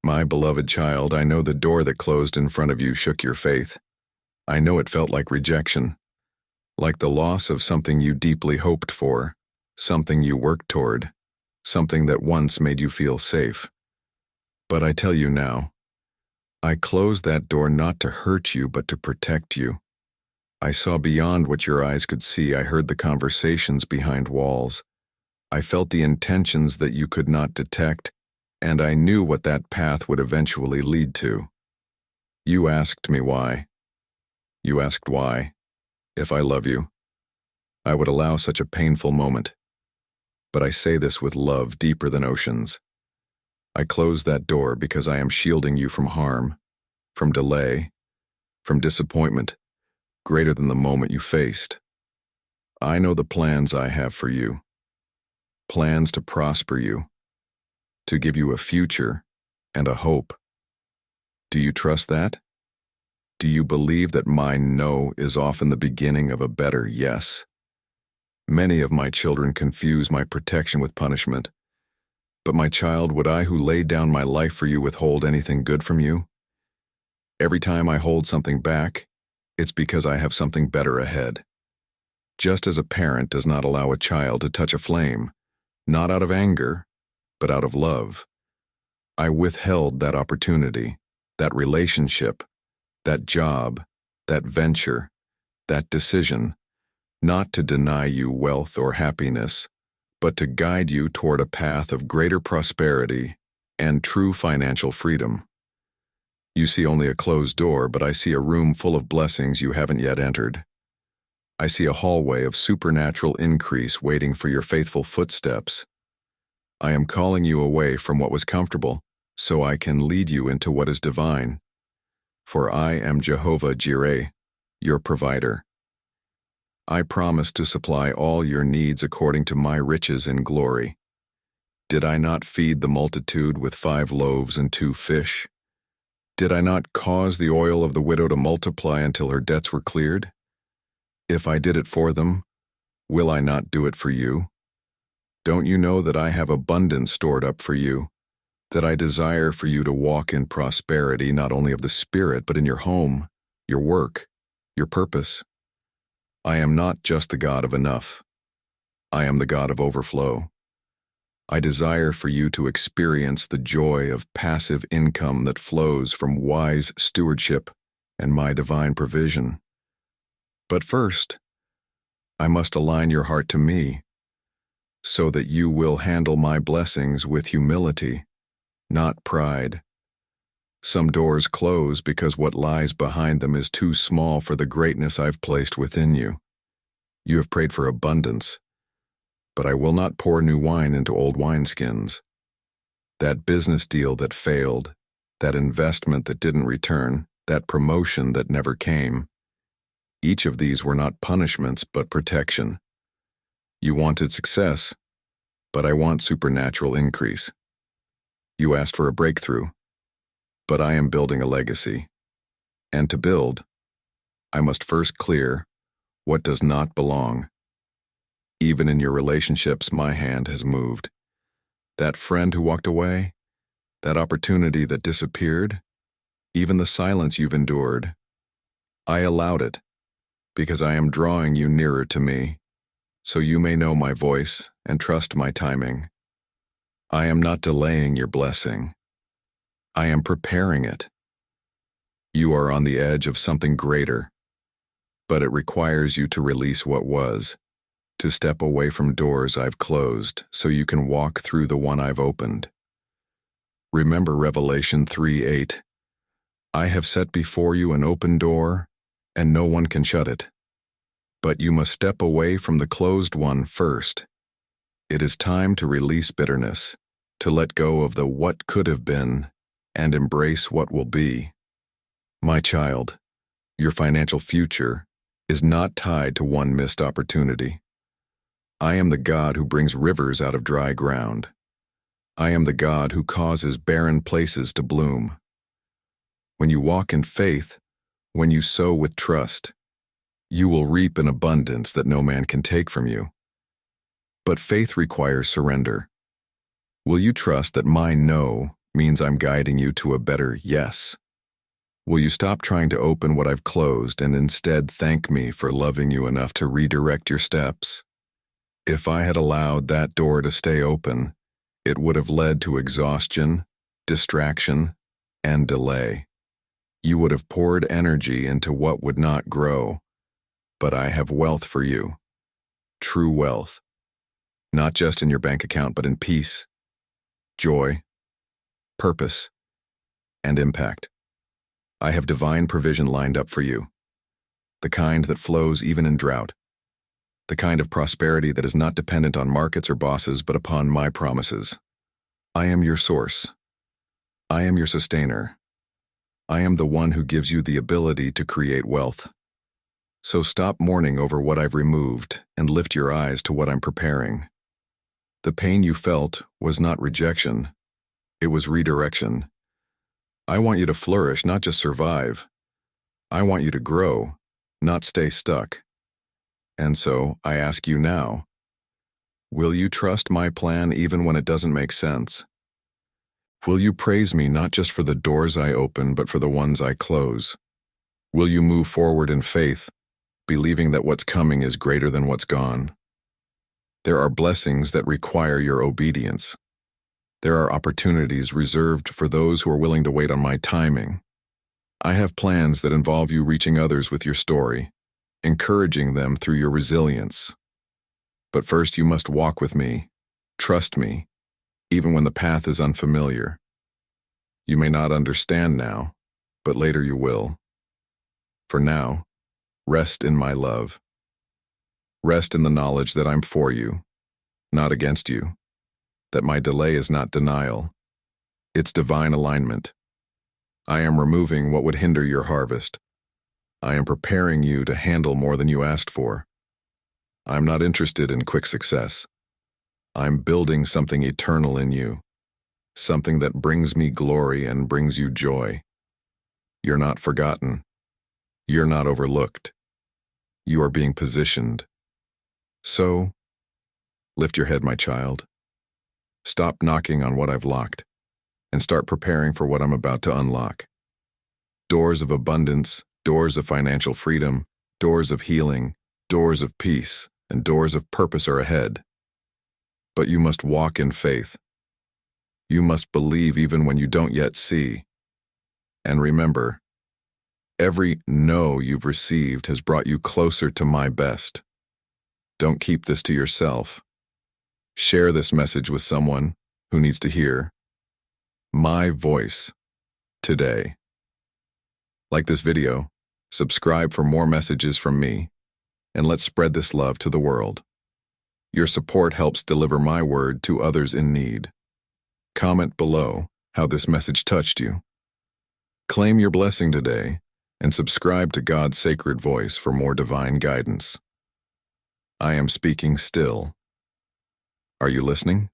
My beloved child, I know the door that closed in front of you shook your faith. I know it felt like rejection, like the loss of something you deeply hoped for, something you worked toward, something that once made you feel safe. But I tell you now, I closed that door not to hurt you, but to protect you. I saw beyond what your eyes could see. I heard the conversations behind walls. I felt the intentions that you could not detect, and I knew what that path would eventually lead to. You asked me why. You asked why, if I love you, I would allow such a painful moment. But I say this with love deeper than oceans. I close that door because I am shielding you from harm, from delay, from disappointment, greater than the moment you faced. I know the plans I have for you. Plans to prosper you, to give you a future and a hope. Do you trust that? Do you believe that my no is often the beginning of a better yes? Many of my children confuse my protection with punishment. But my child, would I who laid down my life for you withhold anything good from you? Every time I hold something back, it's because I have something better ahead. Just as a parent does not allow a child to touch a flame, not out of anger, but out of love, I withheld that opportunity, that relationship, that job, that venture, that decision, not to deny you wealth or happiness, but to guide you toward a path of greater prosperity and true financial freedom. You see only a closed door, but I see a room full of blessings you haven't yet entered. I see a hallway of supernatural increase waiting for your faithful footsteps. I am calling you away from what was comfortable so I can lead you into what is divine. For I am Jehovah Jireh, your provider. I promise to supply all your needs according to my riches in glory. Did I not feed the multitude with 5 loaves and 2 fish? Did I not cause the oil of the widow to multiply until her debts were cleared? If I did it for them, will I not do it for you? Don't you know that I have abundance stored up for you, that I desire for you to walk in prosperity not only of the Spirit but in your home, your work, your purpose? I am not just the God of enough. I am the God of overflow. I desire for you to experience the joy of passive income that flows from wise stewardship and my divine provision. But first, I must align your heart to me, so that you will handle my blessings with humility, not pride. Some doors close because what lies behind them is too small for the greatness I've placed within you. You have prayed for abundance, but I will not pour new wine into old wineskins. That business deal that failed, that investment that didn't return, that promotion that never came, each of these were not punishments but protection. You wanted success, but I want supernatural increase. You asked for a breakthrough, but I am building a legacy. And to build, I must first clear what does not belong. Even in your relationships, my hand has moved. That friend who walked away, that opportunity that disappeared, even the silence you've endured, I allowed it because I am drawing you nearer to me, so you may know my voice and trust my timing. I am not delaying your blessing. I am preparing it. You are on the edge of something greater, but it requires you to release what was, to step away from doors I've closed so you can walk through the one I've opened. Remember Revelation 3:8. I have set before you an open door, and no one can shut it. But you must step away from the closed one first. It is time to release bitterness, to let go of the what could have been, and embrace what will be. My child, your financial future is not tied to one missed opportunity. I am the God who brings rivers out of dry ground. I am the God who causes barren places to bloom. When you walk in faith, when you sow with trust, you will reap an abundance that no man can take from you. But faith requires surrender. Will you trust that my no means I'm guiding you to a better yes. Will you stop trying to open what I've closed and instead thank me for loving you enough to redirect your steps? If I had allowed that door to stay open, it would have led to exhaustion, distraction, and delay. You would have poured energy into what would not grow. But I have wealth for you. True wealth. Not just in your bank account, but in peace, joy, purpose, and impact. I have divine provision lined up for you. The kind that flows even in drought. The kind of prosperity that is not dependent on markets or bosses, but upon my promises. I am your source. I am your sustainer. I am the one who gives you the ability to create wealth. So stop mourning over what I've removed and lift your eyes to what I'm preparing. The pain you felt was not rejection. It was redirection. I want you to flourish, not just survive. I want you to grow, not stay stuck. And so I ask you now, will you trust my plan even when it doesn't make sense? Will you praise me not just for the doors I open, but for the ones I close? Will you move forward in faith, believing that what's coming is greater than what's gone? There are blessings that require your obedience. There are opportunities reserved for those who are willing to wait on my timing. I have plans that involve you reaching others with your story, encouraging them through your resilience. But first you must walk with me, trust me, even when the path is unfamiliar. You may not understand now, but later you will. For now, rest in my love. Rest in the knowledge that I'm for you, not against you, that my delay is not denial. It's divine alignment. I am removing what would hinder your harvest. I am preparing you to handle more than you asked for. I'm not interested in quick success. I'm building something eternal in you, something that brings me glory and brings you joy. You're not forgotten. You're not overlooked. You are being positioned. So, lift your head, my child. Stop knocking on what I've locked, and start preparing for what I'm about to unlock. Doors of abundance, doors of financial freedom, doors of healing, doors of peace, and doors of purpose are ahead. But you must walk in faith. You must believe even when you don't yet see. And remember, every no you've received has brought you closer to my best. Don't keep this to yourself. Share this message with someone who needs to hear my voice today. Like this video, subscribe for more messages from me, and let's spread this love to the world. Your support helps deliver my word to others in need. Comment below how this message touched you. Claim your blessing today and subscribe to God's sacred voice for more divine guidance. I am speaking still. Are you listening?